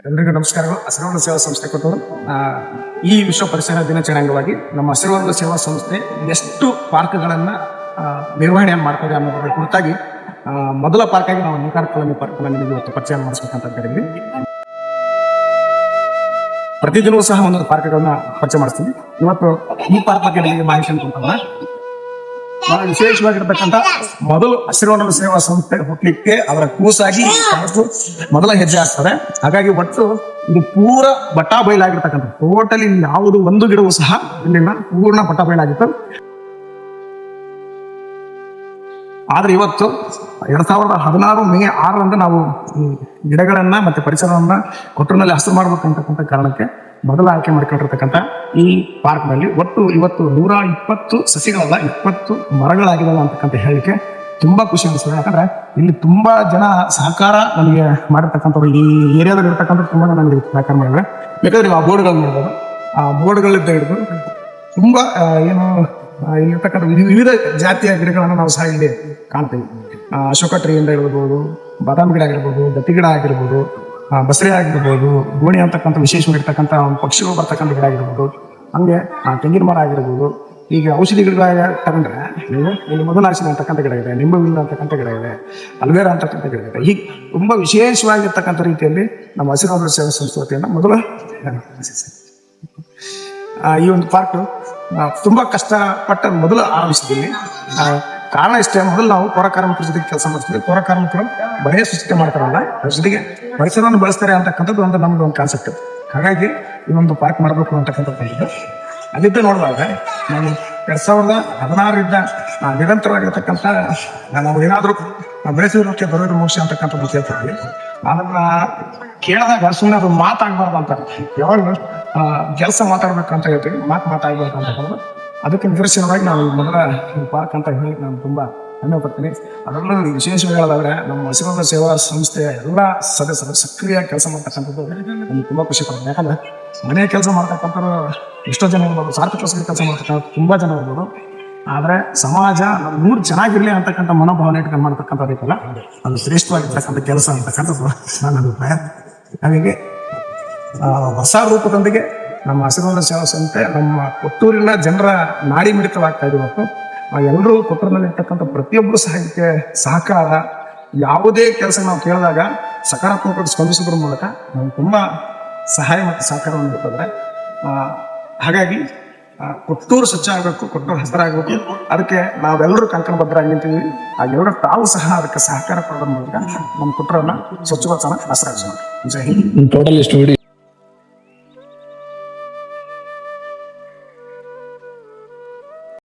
ಎಲ್ಲರಿಗೂ ನಮಸ್ಕಾರಗಳು. ಹಸಿರುವರ್ಣ ಸೇವಾ ಸಂಸ್ಥೆ ಕೊಟ್ಟವರು ಈ ವಿಶ್ವ ಪರಿಸರ ದಿನಾಚರಣೆ ಅಂಗವಾಗಿ ನಮ್ಮ ಹಸಿರುವರ್ಣ ಸೇವಾ ಸಂಸ್ಥೆ ಎಷ್ಟು ಪಾರ್ಕ್ಗಳನ್ನು ನಿರ್ವಹಣೆ ಮಾಡ್ತಾರೆ ಅನ್ನೋದ್ರ ಕುರಿತಾಗಿ ಮೊದಲ ಪಾರ್ಕ್ ಆಗಿ ನಾವು ನೇಕಾರ ಕಾಲೋನಿ ಪಾರ್ಕ್ ನಿಮಗೆ ಇವತ್ತು ಪರಿಚಯ ಮಾಡಿಸ್ಬೇಕಂತ ಹೇಳಿದ್ವಿ. ಪ್ರತಿದಿನವೂ ಸಹ ಒಂದೊಂದು ಪಾರ್ಕ್ಗಳನ್ನ ಪರಿಚಯ ಮಾಡಿಸ್ತೀವಿ. ಇವತ್ತು ಈ ಪಾರ್ಕ್ ಬಗ್ಗೆ ನಿಮಗೆ ಮಾಹಿತಿ ಅಂತಂದ್ರೆ ನಾವು ವಿಶೇಷವಾಗಿರ್ತಕ್ಕಂಥ ಮೊದಲು ಹಸಿರುವರ್ಣ ಸೇವಾ ಸಂಸ್ಥೆ ಹುಟ್ಟಲಿಕ್ಕೆ ಅವರ ಕೂಸಾಗಿ ಮೊದಲ ಹೆಜ್ಜೆ ಆಗ್ತದೆ. ಹಾಗಾಗಿ ಒಟ್ಟು ಇದು ಪೂರ ಬಟಾ ಬಯಲಾಗಿರ್ತಕ್ಕಂಥ ಟೋಟಲಿ ಯಾವುದು ಒಂದು ಗಿಡವೂ ಸಹ ಇಲ್ಲಿನ ಪೂರ್ಣ ಬಟಾ ಬಯಲಾಗಿತ್ತು. ಆದ್ರೆ ಇವತ್ತು 2016 ಮೇ 6 ನಾವು ಈ ಗಿಡಗಳನ್ನ ಮತ್ತೆ ಪರಿಸರವನ್ನ ಕೊಟ್ಟೂರಿನಲ್ಲಿ ಹಸಿರು ಮಾಡ್ಬೇಕಂತಕ್ಕಂಥ ಕಾರಣಕ್ಕೆ ಮೊದಲ ಆಯ್ಕೆ ಮಾಡ್ಕೊಂಡಿರ್ತಕ್ಕಂಥ ಈ ಪಾರ್ಕ್ ನಲ್ಲಿ ಒಟ್ಟು ಇವತ್ತು 120 ಸಸಿಗಳಲ್ಲ 20 ಮರಗಳಾಗಿದ್ದಾವೆ ಅಂತಕ್ಕಂಥ ಹೇಳಿಕೆ ತುಂಬಾ ಖುಷಿ ಅನಿಸ್ತದೆ. ಯಾಕಂದ್ರೆ ಇಲ್ಲಿ ತುಂಬಾ ಜನ ಸಹಕಾರ ನಮಗೆ ಮಾಡಿರ್ತಕ್ಕಂಥವ್ರು, ಈ ಏರಿಯಾದಲ್ಲಿ ಇರ್ತಕ್ಕಂಥ ತುಂಬಾ ಜನ ನಮಗೆ ಸಹಕಾರ ಮಾಡಿದ್ರೆ. ಬೇಕಾದ್ರೆ ನೀವು ಆ ಬೋರ್ಡ್ಗಳನ್ನ ನೋಡ್ಬೋದು. ಆ ಬೋರ್ಡ್ಗಳಿಂದ ಹಿಡಿದು ತುಂಬಾ ಏನು ಇಲ್ಲಿರ್ತಕ್ಕಂಥ ವಿವಿಧ ಜಾತಿಯ ಗಿಡಗಳನ್ನು ನಾವು ಸಹ ಇಲ್ಲಿ ಕಾಣ್ತೀವಿ. ಅಶೋಕ ಟ್ರೀಯಿಂದ ಇರ್ಬೋದು, ಬಾದಾಮಿ ಗಿಡ ಆಗಿರ್ಬೋದು, ದತ್ತಿ ಗಿಡ ಆಗಿರ್ಬೋದು, ಬಸರೆ ಆಗಿರ್ಬೋದು, ಗೋಣಿ ಅಂತಕ್ಕಂಥ ವಿಶೇಷವಾಗಿರ್ತಕ್ಕಂಥ ಪಕ್ಷಿಗಳು ಬರ್ತಕ್ಕಂಥ ಗಿಡ ಆಗಿರ್ಬೋದು, ಹಂಗೆ ತೆಂಗಿನ ಮರ ಆಗಿರ್ಬೋದು. ಈಗ ಔಷಧಿ ಗಿಡ ತಗೊಂಡ್ರೆ ಇಲ್ಲಿ ಮೊದಲು ಆರಿಸಿದ ಅಂತಕ್ಕಂಥ ಗಿಡ ಇದೆ, ನಿಂಬೆಹಣ್ಣಿನ ಅಂತಕ್ಕಂಥ ಗಿಡ ಇದೆ, ಅಲ್ವೇರಾ ಅಂತಕ್ಕಂಥ ಗಿಡ ಇದೆ. ಹೀಗೆ ತುಂಬಾ ವಿಶೇಷವಾಗಿರ್ತಕ್ಕಂಥ ರೀತಿಯಲ್ಲಿ ನಮ್ಮ ಹಸಿರುವರ್ಣ ಸೇವಾ ಸಂಸ್ಥೆ ವತಿಯಿಂದ ಮೊದಲು ಈ ಒಂದು ಪಾರ್ಕ್ ತುಂಬಾ ಕಷ್ಟಪಟ್ಟ ಮೊದಲು ಆರಂಭಿಸಿದ್ದೀನಿ. ಕಾರಣ ಇಷ್ಟೇ, ಮೊದಲು ನಾವು ಪೌರ ಕಾರ್ಮಿಕರ ಜೊತೆಗೆ ಕೆಲಸ ಮಾಡ್ತೀವಿ. ಪೌರ ಕಾರ್ಮಿಕರು ಬರೀ ಸ್ವಚ್ಛತೆ ಮಾಡ್ತಾರಲ್ಲ, ಅದ್ರ ಜೊತೆಗೆ ಪರಿಸರವನ್ನು ಬಳಸ್ತಾರೆ ಅಂತಕ್ಕಂಥದ್ದು ನಮ್ದು ಒಂದು ಕಾನ್ಸೆಪ್ಟ್. ಹಾಗಾಗಿ ಈ ಒಂದು ಪಾರ್ಕ್ ಮಾಡಬೇಕು ಅಂತಕ್ಕಂಥದ್ದು ಅಲ್ಲಿದ್ದ ನೋಡುವಾಗ ನಾವು 2016 ನಿರಂತರವಾಗಿರ್ತಕ್ಕಂಥ ನಾವು ಏನಾದರೂ ಬೆಳೆಸಿರೋಕ್ಕೆ ಬರೋದು ಮೋಕ್ಷ ಅಂತಕ್ಕಂಥದ್ದು ಕೇಳ್ತೀವಿ. ಅದನ್ನ ಕೇಳಿದಾಗ ಸುಮ್ಮನೆ ಅದು ಮಾತಾಗಬಾರ್ದು ಅಂತ, ಯಾವಾಗ ಕೆಲಸ ಮಾತಾಡ್ಬೇಕು ಅಂತ ಹೇಳ್ತೀವಿ, ಮಾತಾಡ್ಬೇಕು ಅಂತ ಹೇಳಿದ್ರೆ ಅದಕ್ಕೆ ನಿದರ್ಶನವಾಗಿ ನಾವು ಮೊದಲ ಪಾರ್ಕ್ ಅಂತ ಹೇಳಿ ನಾನು ತುಂಬಾ ಹೆಮ್ಮೆ ಪಡ್ತೀನಿ. ಅದರಲ್ಲೂ ವಿಶೇಷವಾಗಿ ಹೇಳೋದಾದ್ರೆ ನಮ್ಮ ಹಸಿರುವರ್ಣ ಸೇವಾ ಸಂಸ್ಥೆಯ ಎಲ್ಲ ಸದಸ್ಯರು ಸಕ್ರಿಯ ಕೆಲಸ ಮಾಡ್ತಕ್ಕಂಥದ್ದು ನಮ್ಗೆ ತುಂಬಾ ಖುಷಿ ಪಡ್ತೀನಿ. ಯಾಕಂದ್ರೆ ಮನೆ ಕೆಲಸ ಮಾಡ್ತಕ್ಕಂಥವ್ರು ಎಷ್ಟೋ ಜನ ಇರ್ಬೋದು, ಸಾರ್ಥಕೋಸ್ಕರ ಕೆಲಸ ಮಾಡ್ತಕ್ಕಂಥ ತುಂಬಾ ಜನ ಇರ್ಬೋದು. ಆದ್ರೆ ಸಮಾಜ ನಮ್ಮ ಊರು ಚೆನ್ನಾಗಿರ್ಲಿ ಅಂತಕ್ಕಂಥ ಮನೋಭಾವನೆ ಇಟ್ಕೊಂಡು ಮಾಡ್ತಕ್ಕಂಥದ್ದಲ್ಲ, ಅದು ಶ್ರೇಷ್ಠವಾಗಿರ್ತಕ್ಕಂಥ ಕೆಲಸ ಅಂತಕ್ಕಂಥದ್ದು ನನ್ನ ಅಭಿಪ್ರಾಯ. ಹಾಗಾಗಿ ಹೊಸ ರೂಪದೊಂದಿಗೆ ನಮ್ಮ ಹಸಿರುವರ್ಣ ಸೇವಾ ಸಂಸ್ಥೆ ನಮ್ಮ ಕೊಟ್ಟೂರಿನ ಜನರ ನಾಡಿ ಮಿಡಿತವಾಗ್ತಾ ಇದೆ. ಮತ್ತು ಎಲ್ಲರೂ ಕೊಟ್ಟೂರಿನಲ್ಲಿ ಇರ್ತಕ್ಕಂಥ ಪ್ರತಿಯೊಬ್ಬರು ಸಹ ಇದಕ್ಕೆ ಸಹಕಾರ, ಯಾವುದೇ ಕೆಲಸ ನಾವು ಕೇಳಿದಾಗ ಸಕಾರಾತ್ಮಕವಾಗಿ ಸ್ಪಂದಿಸೋದ್ರ ಮೂಲಕ ನಾವು ತುಂಬಾ ಸಹಾಯ ಮತ್ತು ಸಹಕಾರವನ್ನು ನೀಡ್ತಿದ್ದಾರೆ. ಹಾಗಾಗಿ ಕೊಟ್ಟೂರು ಸ್ವಚ್ಛ ಆಗಬೇಕು, ಕೊಟ್ಟೂರು ಹಸಿರಾಗಬೇಕು, ಅದಕ್ಕೆ ನಾವೆಲ್ಲರೂ ಕಂಕಣಬದ್ಧರಾಗಿ ನಿಂತೀವಿ. ಎಲ್ಲರೂ ತಾವು ಸಹ ಅದಕ್ಕೆ ಸಹಕಾರ ಕೊಡೋದ್ರ ಮೂಲಕ ನಮ್ಮ ಕೊಟ್ಟೂರನ್ನ ಸ್ವಚ್ಛಗೊಳಿಸೋಣ, ಹಸಿರಾಗಿಸೋಣ. ಜೈ ಹಿಂದ್. ಟೋಟಲ್ ಎಷ್ಟು